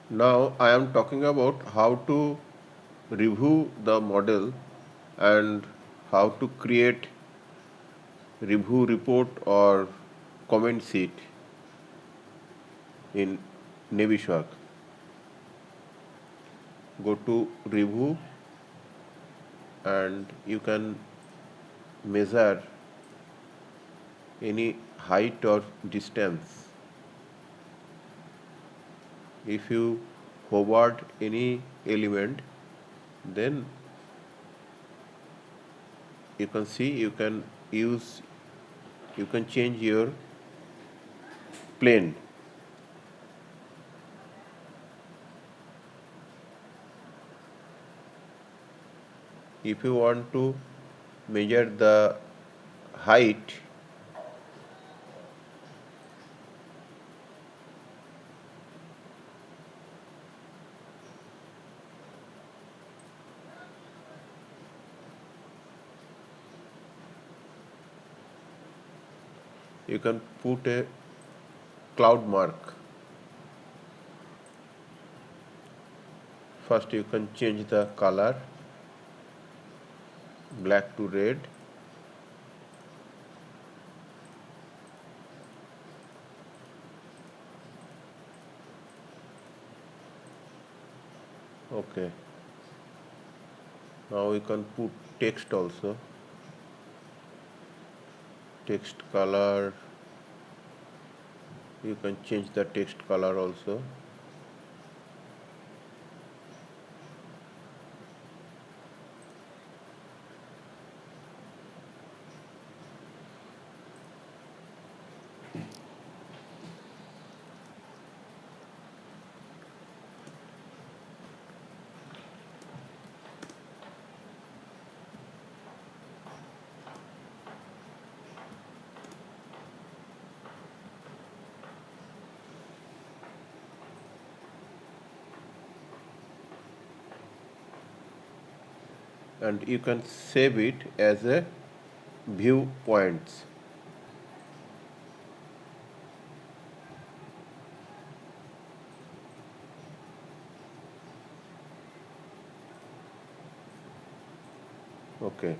Now I am talking about how to review the model and how to create review report or comment sheet in Navisworks. Go to review and you can measure any height or distance. If you hovered any element, then you can see you can change your plane. If you want to measure the height, you can put a cloud mark. First you can change the color black to red. Okay. Now we can put text also. Text color, you can change the text color also. And you can save it as a view points. Okay.